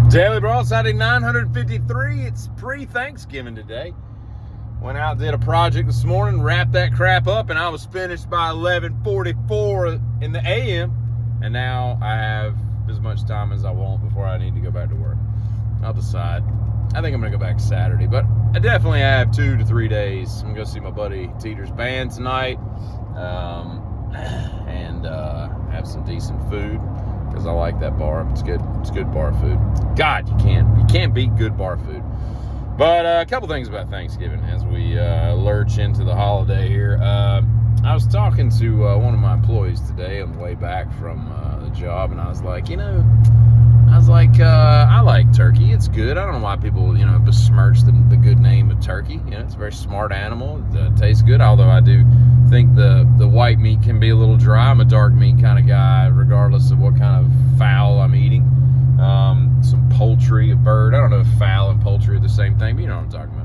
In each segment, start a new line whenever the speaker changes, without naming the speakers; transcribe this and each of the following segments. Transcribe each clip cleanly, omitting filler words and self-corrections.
Daily Broadside 953. It's pre-Thanksgiving today. Went out, did a project this morning, wrapped that crap up, and I was finished by 11:44 in the a.m. And now I have as much time as I want before I need to go back to work. I'll decide. I think I'm going to go back Saturday, but I definitely have 2 to 3 days. I'm going to go see my buddy Teeter's band tonight and have some decent food. Because I like that bar. It's good. It's good bar food. God, you can't beat good bar food. But a couple things about Thanksgiving as we lurch into the holiday here. I was talking to one of my employees today on the way back from the job, and I was like, I like turkey. It's good. I don't know why people, besmirch the good name of turkey. It's a very smart animal. It tastes good, although I do think the white meat can be a little dry. I'm a dark meat kind of guy, regardless of what kind of fowl I'm eating. Some poultry, a bird. I don't know if fowl and poultry are the same thing, but you know what I'm talking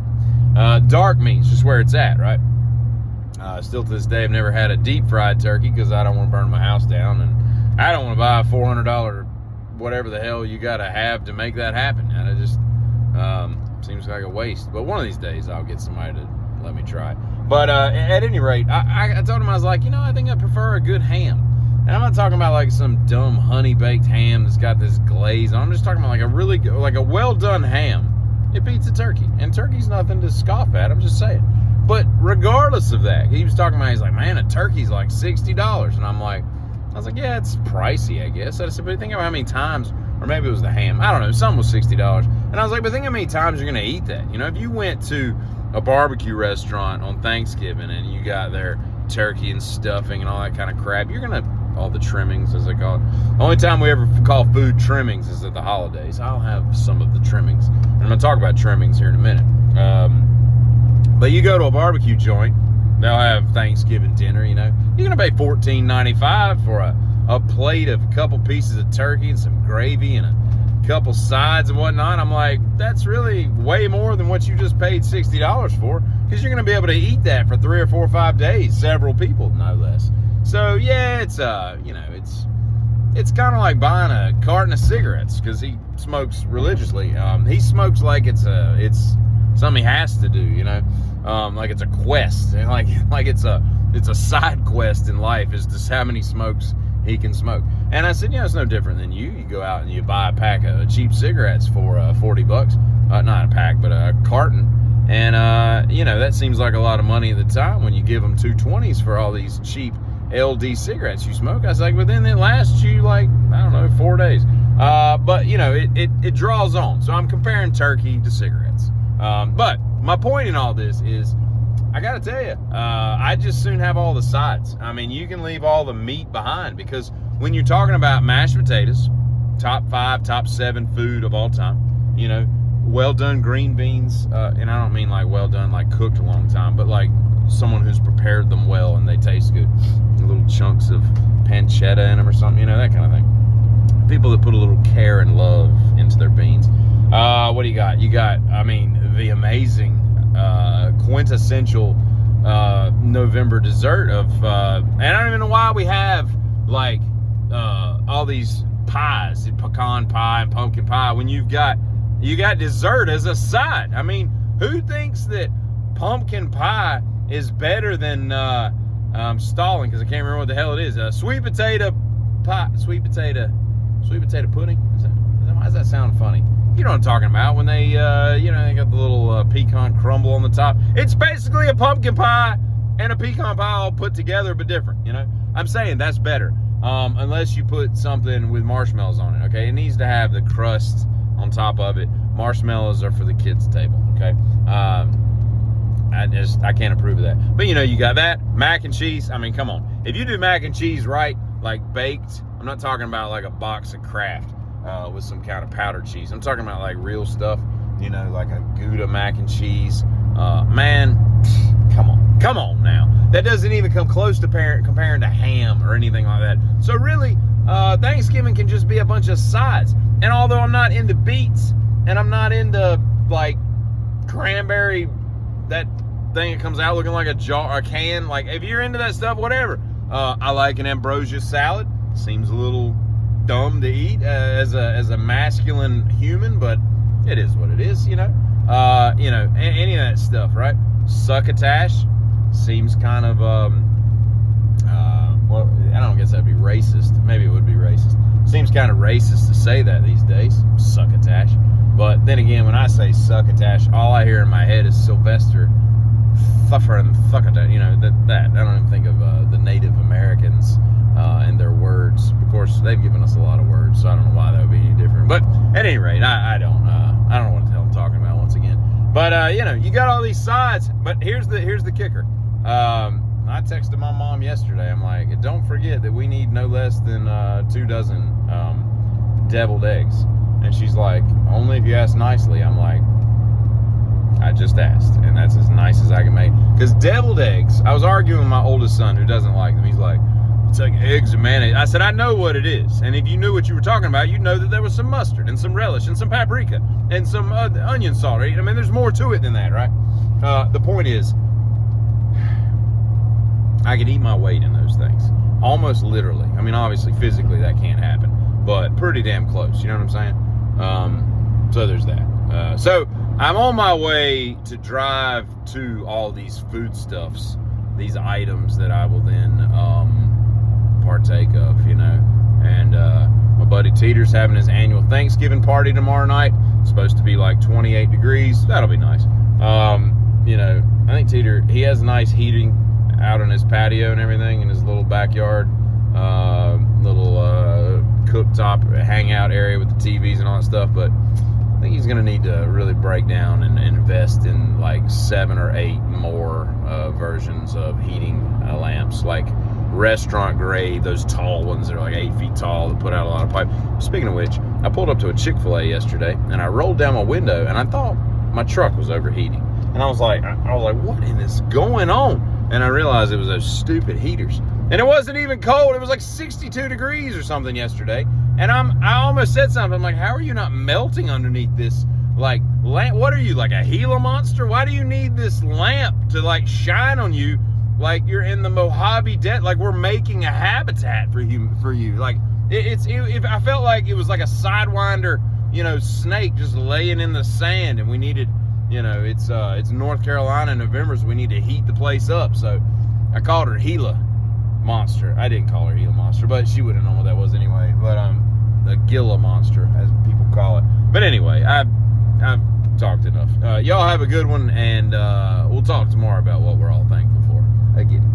about. Dark meat's just where it's at, right? Still to this day, I've never had a deep fried turkey because I don't want to burn my house down, and I don't want to buy a $400 whatever the hell you got to have to make that happen. And it just seems like a waste. But one of these days, I'll get somebody to let me try. But at any rate, I told him, I was like, I think I prefer a good ham. And I'm not talking about like some dumb honey-baked ham that's got this glaze on. I'm just talking about like a really good, like a well-done ham. It beats a turkey. And turkey's nothing to scoff at. I'm just saying. But regardless of that, he was talking about, he's like, man, a turkey's like $60. And I was like, yeah, it's pricey, I guess. I said, but think about how many times, or maybe it was the ham. I don't know. Something was $60. And I was like, but think how many times you're going to eat that. If you went to a barbecue restaurant on Thanksgiving and you got their turkey and stuffing and all that kind of crap, you're going to, all the trimmings, as they call it. The only time we ever call food trimmings is at the holidays. I'll have some of the trimmings. And I'm going to talk about trimmings here in a minute. But you go to a barbecue joint, they'll have Thanksgiving dinner, you're going to pay $14.95 for a plate of a couple pieces of turkey and some gravy and a couple sides and whatnot. I'm like, that's really way more than what you just paid $60 for, because you're going to be able to eat that for 3 or 4 or 5 days, several people, no less. So yeah, it's kind of like buying a carton of cigarettes, because he smokes religiously. He smokes like it's something he has to do, like it's a quest, and like it's a side quest in life, is just how many smokes he can smoke. And I said, it's no different than you. You go out and you buy a pack of cheap cigarettes for $40, not a pack, but a carton, and that seems like a lot of money at the time when you give them 220s for all these cheap LD cigarettes you smoke. I was like, but then it lasts you 4 days. But it draws on. So I'm comparing turkey to cigarettes. But my point in all this is, I gotta tell you, I just soon have all the sides. I mean, you can leave all the meat behind, because when you're talking about mashed potatoes, top 5, top 7 food of all time, well done green beans, and I don't mean like well done, like cooked a long time, but like someone who's prepared them well and they taste good. Little chunks of pancetta in them or something, that kind of thing. People that put a little care and love into their beans. What do you got? You got, the amazing, quintessential November dessert of, and I don't even know why we have all these pies, pecan pie and pumpkin pie, when you got dessert as a side. Who thinks that pumpkin pie is better than I'm stalling because I can't remember what the hell it is. Sweet potato pie, sweet potato pudding. Why does that sound funny? You know what I'm talking about, when they, they got the little pecan crumble on the top. It's basically a pumpkin pie and a pecan pie all put together, but different. I'm saying that's better, unless you put something with marshmallows on it. Okay, it needs to have the crust on top of it. Marshmallows are for the kids' table. Okay. I can't approve of that. But you got that, mac and cheese. Come on. If you do mac and cheese right, like baked, I'm not talking about like a box of Kraft with some kind of powdered cheese. I'm talking about like real stuff, like a Gouda mac and cheese. Man, come on now. That doesn't even come close to comparing to ham or anything like that. So really, Thanksgiving can just be a bunch of sides. And although I'm not into beets, and I'm not into like cranberry, that thing that comes out looking like a can, like if you're into that stuff, whatever. I like an ambrosia salad. Seems a little dumb to eat as a masculine human, but it is what it is, you know. Any of that stuff, right? Succotash seems kind of well, I don't guess that'd be racist. Maybe it would be racist. Seems kind of racist to say that these days, succotash. But then again, when I say succotash, all I hear in my head is Sylvester Thuckotash. You know, that. I don't even think of the Native Americans and their words. Of course, they've given us a lot of words, so I don't know why that would be any different. But at any rate, I don't know what the hell I'm talking about once again. But you got all these sides. But here's the kicker. I texted my mom yesterday. I'm like, don't forget that we need no less than 2 dozen deviled eggs. And she's like, only if you ask nicely. I'm like, I just asked, and that's as nice as I can make. Because deviled eggs, I was arguing with my oldest son who doesn't like them. He's like, it's like eggs and mayonnaise. I said, I know what it is. And if you knew what you were talking about, you'd know that there was some mustard and some relish and some paprika and some onion salt. I mean, there's more to it than that, right? The point is, I could eat my weight in those things. Almost literally. I mean, obviously, physically, that can't happen. But pretty damn close. You know what I'm saying? So there's that. So I'm on my way to drive to all these foodstuffs, these items that I will then partake of, you know. And my buddy Teeter's having his annual Thanksgiving party tomorrow night. It's supposed to be like 28 degrees. That'll be nice. I think Teeter, he has nice heating out on his patio and everything in his little backyard, little cooktop hangout area with the TVs and all that stuff. But I think he's going to need to really break down and invest in like 7 or 8 more versions of heating lamps, like restaurant grade, those tall ones that are like 8 feet tall that put out a lot of pipe. Speaking of which, I pulled up to a Chick-fil-A yesterday and I rolled down my window and I thought my truck was overheating. And I was like, what is going on? And I realized it was those stupid heaters. And it wasn't even cold. It was like 62 degrees or something yesterday. And I almost said something. I'm like, how are you not melting underneath this, like, lamp? What are you, like a Gila monster? Why do you need this lamp to, like, shine on you like you're in the Mojave Desert? Like, we're making a habitat for you. Like, I felt like it was like a Sidewinder, snake just laying in the sand, and we needed... it's North Carolina in November, so we need to heat the place up. So I called her Gila Monster. I didn't call her Gila Monster, but she wouldn't know what that was anyway. But the Gila Monster, as people call it. But anyway, I've talked enough. Y'all have a good one, and we'll talk tomorrow about what we're all thankful for. Again.